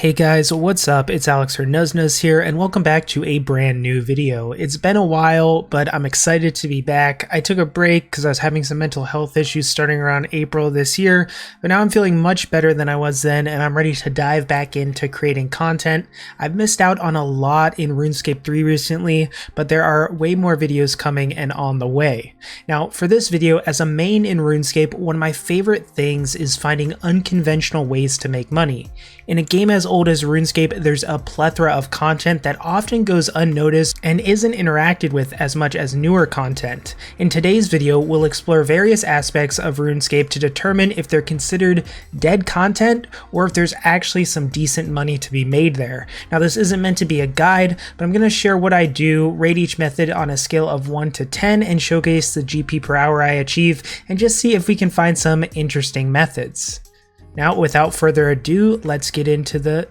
Hey guys, what's up? It's Alex or Nuzz here, and welcome back to a brand new video. It's been a while, but I'm excited to be back. I took a break because I was having some mental health issues starting around April this year, but now I'm feeling much better than I was then, and I'm ready to dive back into creating content. I've missed out on a lot in RuneScape 3 recently, but there are way more videos coming and on the way. Now, for this video, as a main in RuneScape, one of my favorite things is finding unconventional ways to make money. In a game as old as RuneScape, there's a plethora of content that often goes unnoticed and isn't interacted with as much as newer content. In today's video, we'll explore various aspects of RuneScape to determine if they're considered dead content or if there's actually some decent money to be made there. Now, this isn't meant to be a guide, but I'm going to share what I do, rate each method on a scale of 1 to 10, and showcase the GP per hour I achieve, and just see if we can find some interesting methods. Now, without further ado, let's get into the...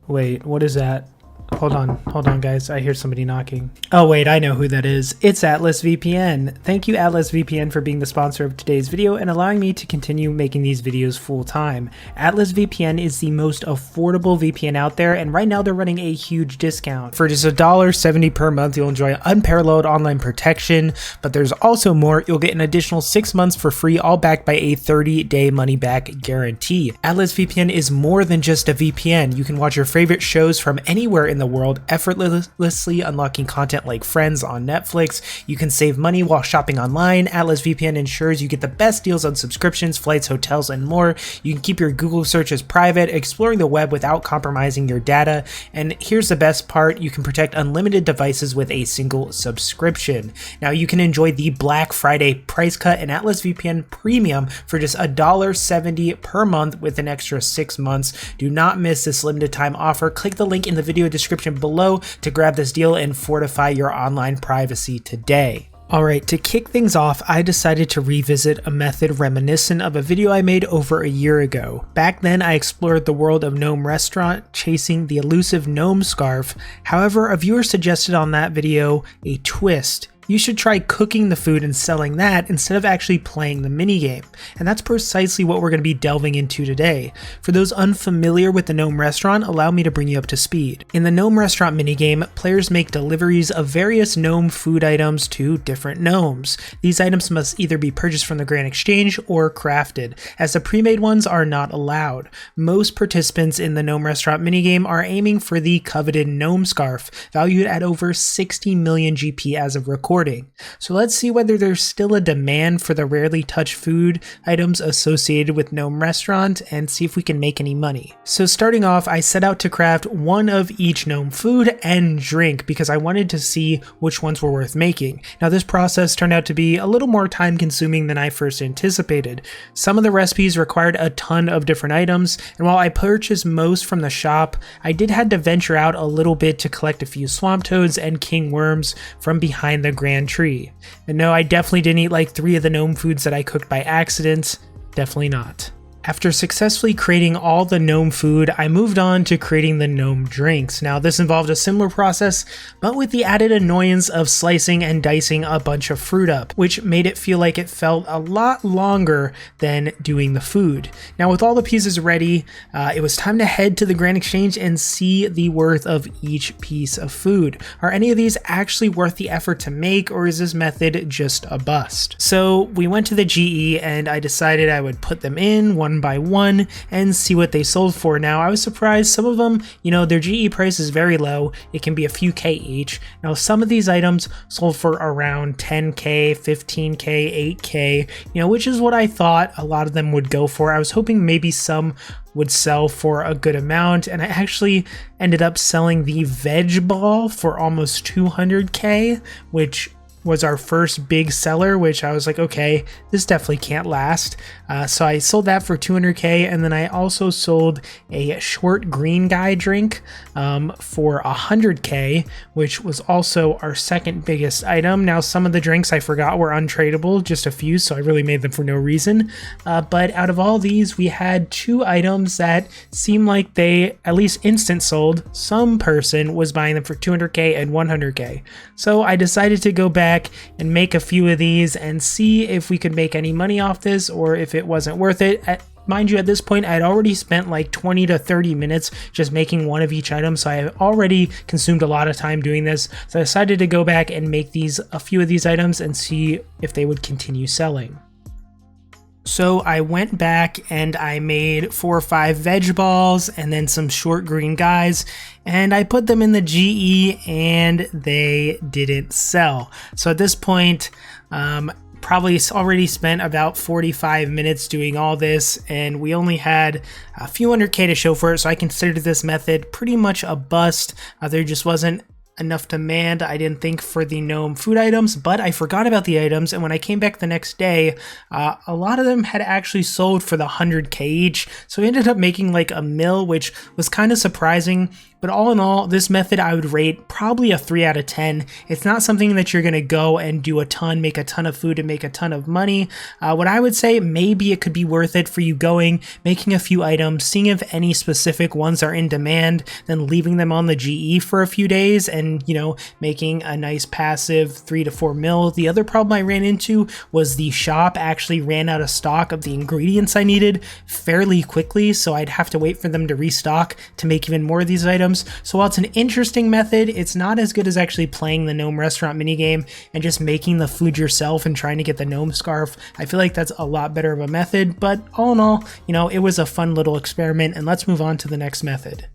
Wait, what is that? Hold on guys, I hear somebody knocking. Oh wait, I know who that is. It's Atlas VPN. Thank you Atlas VPN for being the sponsor of today's video and allowing me to continue making these videos full time. Atlas VPN is the most affordable VPN out there, and right now they're running a huge discount. For just $1.70 per month, you'll enjoy unparalleled online protection, but there's also more. You'll get an additional 6 months for free, all backed by a 30-day money-back guarantee. Atlas VPN is more than just a VPN. You can watch your favorite shows from anywhere in the world, effortlessly unlocking content like Friends on Netflix. You can save money while shopping online. Atlas VPN ensures you get the best deals on subscriptions, flights, hotels, and more. You can keep your Google searches private, exploring the web without compromising your data. And here's the best part, you can protect unlimited devices with a single subscription. Now you can enjoy the Black Friday price cut in Atlas VPN Premium for just $1.70 per month with an extra 6 months. Do not miss this limited time offer. Click the link in the video description below to grab this deal and fortify your online privacy today. Alright, to kick things off, I decided to revisit a method reminiscent of a video I made over a year ago. Back then, I explored the world of Gnome Restaurant, chasing the elusive gnome scarf. However, a viewer suggested on that video a twist. You should try cooking the food and selling that instead of actually playing the minigame. And that's precisely what we're going to be delving into today. For those unfamiliar with the Gnome Restaurant, allow me to bring you up to speed. In the Gnome Restaurant minigame, players make deliveries of various gnome food items to different gnomes. These items must either be purchased from the Grand Exchange or crafted, as the pre-made ones are not allowed. Most participants in the Gnome Restaurant minigame are aiming for the coveted gnome scarf, valued at over 60 million GP as of recording. So let's see whether there's still a demand for the rarely touched food items associated with Gnome Restaurant and see if we can make any money. So starting off, I set out to craft one of each gnome food and drink because I wanted to see which ones were worth making. Now this process turned out to be a little more time consuming than I first anticipated. Some of the recipes required a ton of different items, and while I purchased most from the shop, I did have to venture out a little bit to collect a few swamp toads and king worms from behind the grand tree. And no, I definitely didn't eat like 3 of the gnome foods that I cooked by accident. Definitely not. After successfully creating all the gnome food, I moved on to creating the gnome drinks. Now this involved a similar process, but with the added annoyance of slicing and dicing a bunch of fruit up, which made it feel like it felt a lot longer than doing the food. Now with all the pieces ready, it was time to head to the Grand Exchange and see the worth of each piece of food. Are any of these actually worth the effort to make, or is this method just a bust? So we went to the GE and I decided I would put them in one by one and see what they sold for. Now I was surprised, some of them, their GE price is very low. It can be a few K each. Now some of these items sold for around 10K, 15K, 8K, which is what I thought a lot of them would go for. I was hoping maybe some would sell for a good amount, and I actually ended up selling the veg ball for almost 200K, which was our first big seller, which I was like, okay, this definitely can't last. So I sold that for 200K, and then I also sold a short green guy drink for 100K, which was also our second biggest item. Now, some of the drinks I forgot were untradeable, just a few, so I really made them for no reason. But out of all these, we had 2 items that seemed like they at least instant sold. Some person was buying them for 200K and 100K. So I decided to go back and make a few of these and see if we could make any money off this, or if it wasn't worth it. mind you, at this point, I'd already spent like 20 to 30 minutes just making one of each item, so I have already consumed a lot of time doing this. So I decided to go back and make a few of these items and see if they would continue selling. So I went back and I made 4 or 5 veg balls and then some short green guys, and I put them in the GE and they didn't sell. So at this point, probably already spent about 45 minutes doing all this, and we only had a few hundred K to show for it, so I considered this method pretty much a bust. There just wasn't enough demand, I didn't think, for the gnome food items, but I forgot about the items, and when I came back the next day, a lot of them had actually sold for the 100K each, so we ended up making like a mil, which was kind of surprising. But all in all, this method I would rate probably a 3 out of 10. It's not something that you're going to go and do a ton, make a ton of food and make a ton of money. What I would say, maybe it could be worth it for you going, making a few items, seeing if any specific ones are in demand, then leaving them on the GE for a few days and, you know, making a nice passive 3 to 4 mil. The other problem I ran into was the shop actually ran out of stock of the ingredients I needed fairly quickly, so I'd have to wait for them to restock to make even more of these items. So while it's an interesting method, it's not as good as actually playing the gnome restaurant minigame and just making the food yourself and trying to get the gnome scarf. I feel like that's a lot better of a method, but all in all, you know, it was a fun little experiment, and let's move on to the next method.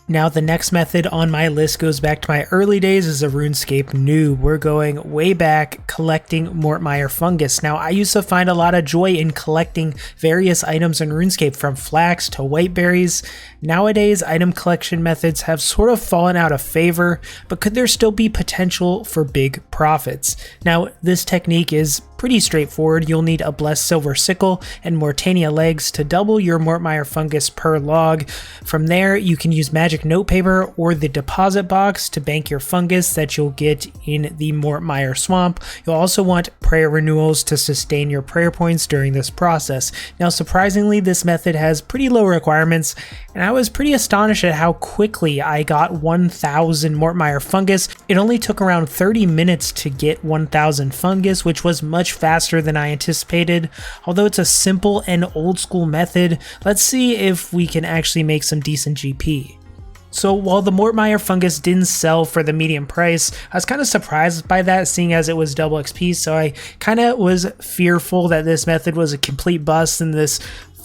Now, the next method on my list goes back to my early days as a RuneScape noob. We're going way back, collecting Mortmire fungus. Now, I used to find a lot of joy in collecting various items in RuneScape, from flax to white berries. Nowadays, item collection methods have sort of fallen out of favor, but could there still be potential for big profits? Now, this technique is pretty straightforward. You'll need a blessed silver sickle and Mortania legs to double your Mortmire fungus per log. From there, you can use magic notepaper or the deposit box to bank your fungus that you'll get in the Mortmire swamp. You'll also want prayer renewals to sustain your prayer points during this process. Now, surprisingly, this method has pretty low requirements, and I was pretty astonished at how quickly I got 1,000 Mortmire fungus. It only took around 30 minutes to get 1,000 fungus, which was much faster than I anticipated. Although it's a simple and old school method, let's see if we can actually make some decent GP. So while the Mortmire fungus didn't sell for the medium price, I was kind of surprised by that, seeing as it was double XP, so I kind of was fearful that this method was a complete bust and this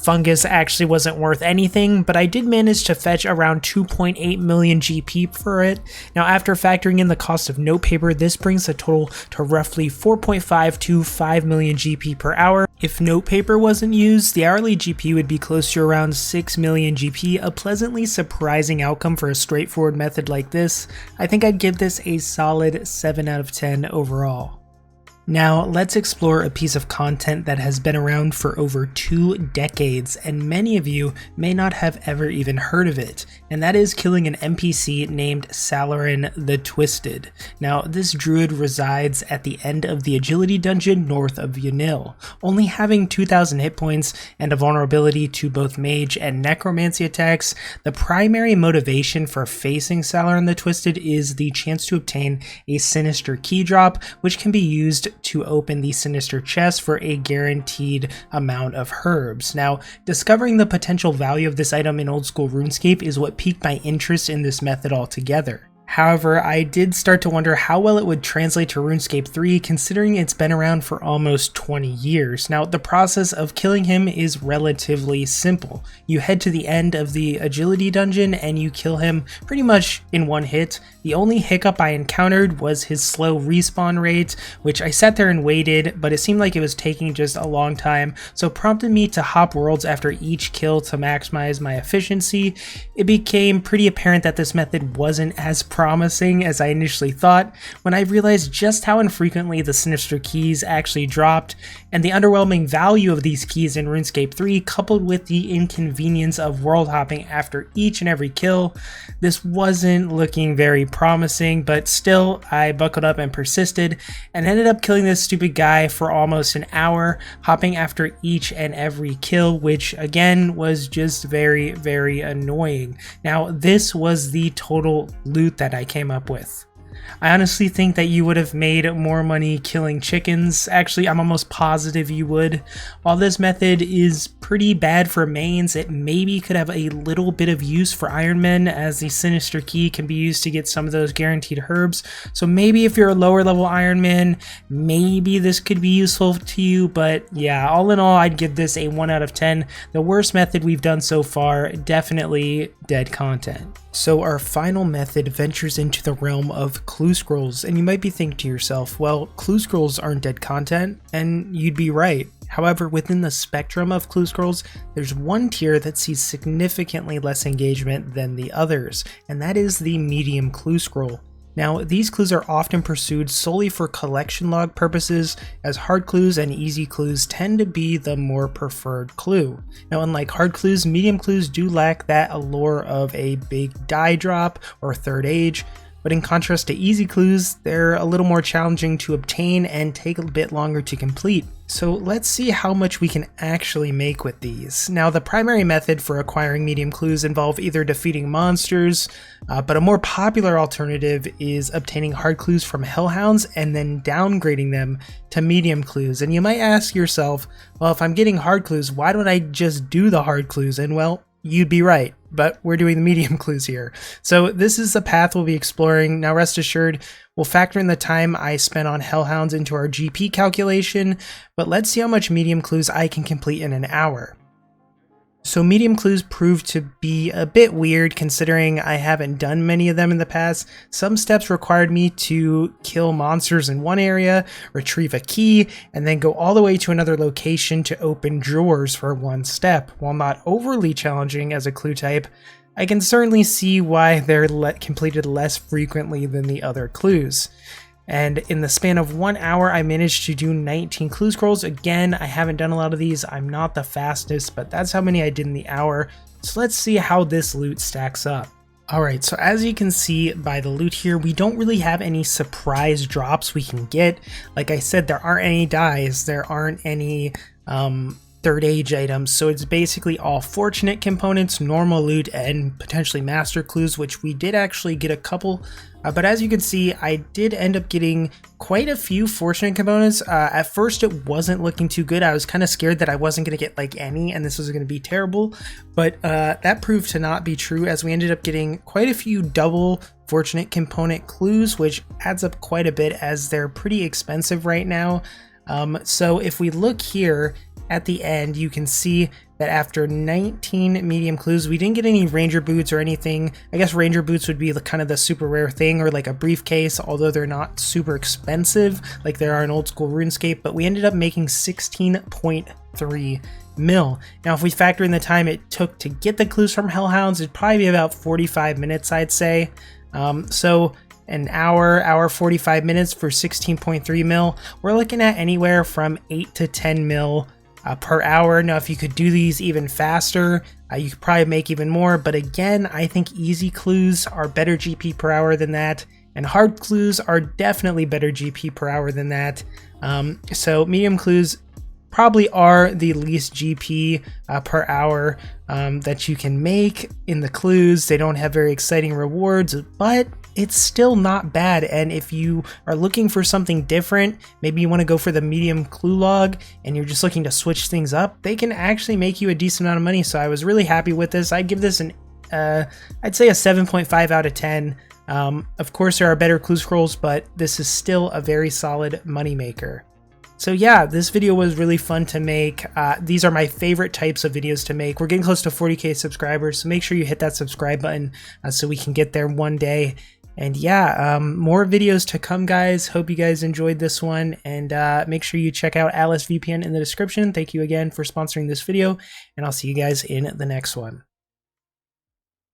fungus actually wasn't worth anything, but I did manage to fetch around 2.8 million GP for it. Now, after factoring in the cost of notepaper, this brings the total to roughly 4.5 to 5 million GP per hour. If notepaper wasn't used, the hourly GP would be close to around 6 million GP, a pleasantly surprising outcome for a straightforward method like this. I think I'd give this a solid 7 out of 10 overall. Now, let's explore a piece of content that has been around for over 2 decades, and many of you may not have ever even heard of it, and that is killing an NPC named Salarin the Twisted. Now, this druid resides at the end of the agility dungeon north of Yunil. Only having 2,000 hit points and a vulnerability to both mage and necromancy attacks, the primary motivation for facing Salarin the Twisted is the chance to obtain a sinister key drop, which can be used to open the sinister chest for a guaranteed amount of herbs. Now, discovering the potential value of this item in old school RuneScape is what piqued my interest in this method altogether. However, I did start to wonder how well it would translate to RuneScape 3, considering it's been around for almost 20 years. Now, the process of killing him is relatively simple. You head to the end of the agility dungeon and you kill him pretty much in one hit. The only hiccup I encountered was his slow respawn rate, which I sat there and waited, but it seemed like it was taking just a long time, so it prompted me to hop worlds after each kill to maximize my efficiency. It became pretty apparent that this method wasn't as promising as I initially thought when I realized just how infrequently the sinister keys actually dropped, and the underwhelming value of these keys in RuneScape 3 coupled with the inconvenience of world hopping after each and every kill. This wasn't looking very promising, but still I buckled up and persisted and ended up killing this stupid guy for almost an hour, hopping after each and every kill, which again was just very, very annoying. Now, this was the total loot that I came up with. I honestly think that you would have made more money killing chickens. Actually, I'm almost positive you would. While this method is pretty bad for mains, it maybe could have a little bit of use for Iron Men, as the Sinister Key can be used to get some of those guaranteed herbs. So maybe if you're a lower level Iron Man, maybe this could be useful to you. But yeah, all in all, I'd give this a 1 out of 10. The worst method we've done so far, definitely dead content. So our final method ventures into the realm of clue scrolls, and you might be thinking to yourself, well, clue scrolls aren't dead content, and you'd be right. However, within the spectrum of clue scrolls, there's one tier that sees significantly less engagement than the others, and that is the medium clue scroll. Now, these clues are often pursued solely for collection log purposes, as hard clues and easy clues tend to be the more preferred clue. Now, unlike hard clues, medium clues do lack that allure of a big die drop or third age, but in contrast to easy clues, they're a little more challenging to obtain and take a bit longer to complete. So let's see how much we can actually make with these. Now, the primary method for acquiring medium clues involve either defeating monsters, but a more popular alternative is obtaining hard clues from hellhounds and then downgrading them to medium clues. And you might ask yourself, well, if I'm getting hard clues, why don't I just do the hard clues? And well, you'd be right, but we're doing the medium clues here. So this is the path we'll be exploring. Now rest assured, we'll factor in the time I spent on hellhounds into our GP calculation, but let's see how much medium clues I can complete in an hour. So medium clues proved to be a bit weird considering I haven't done many of them in the past. Some steps required me to kill monsters in one area, retrieve a key, and then go all the way to another location to open drawers for one step. While not overly challenging as a clue type, I can certainly see why they're completed less frequently than the other clues. And in the span of 1 hour, I managed to do 19 clue scrolls. Again, I haven't done a lot of these. I'm not the fastest, but that's how many I did in the hour. So let's see how this loot stacks up. Alright, so as you can see by the loot here, we don't really have any surprise drops we can get. Like I said, there aren't any dies, there aren't any third age items, so it's basically all fortunate components, normal loot, and potentially master clues, which we did actually get a couple. But as you can see, I did end up getting quite a few fortunate components. At first it wasn't looking too good. I was kind of scared that I wasn't going to get like any and this was going to be terrible, but that proved to not be true, as we ended up getting quite a few double fortunate component clues, which adds up quite a bit as they're pretty expensive right now. So if we look here at the end, you can see that after 19 medium clues, we didn't get any ranger boots or anything. I guess ranger boots would be the kind of the super rare thing, or like a briefcase, although they're not super expensive like they are in old school RuneScape, but we ended up making 16.3 mil. Now, if we factor in the time it took to get the clues from hellhounds, it'd probably be about 45 minutes, I'd say. So an hour 45 minutes for 16.3 mil. We're looking at anywhere from 8 to 10 mil per hour. Now, if you could do these even faster, you could probably make even more, but again, I think easy clues are better GP per hour than that, and hard clues are definitely better GP per hour than that. So medium clues probably are the least GP per hour that you can make in the clues. They don't have very exciting rewards, but it's still not bad. And if you are looking for something different, maybe you want to go for the medium clue log and you're just looking to switch things up, they can actually make you a decent amount of money. So I was really happy with this. I'd give this an I'd say a 7.5 out of 10. Of course there are better clue scrolls, but this is still a very solid moneymaker. So yeah, this video was really fun to make. These are my favorite types of videos to make. We're getting close to 40k subscribers, so make sure you hit that subscribe button so we can get there one day. And yeah, more videos to come, guys. Hope you guys enjoyed this one, and make sure you check out Alice VPN in the description. Thank you again for sponsoring this video, and I'll see you guys in the next one.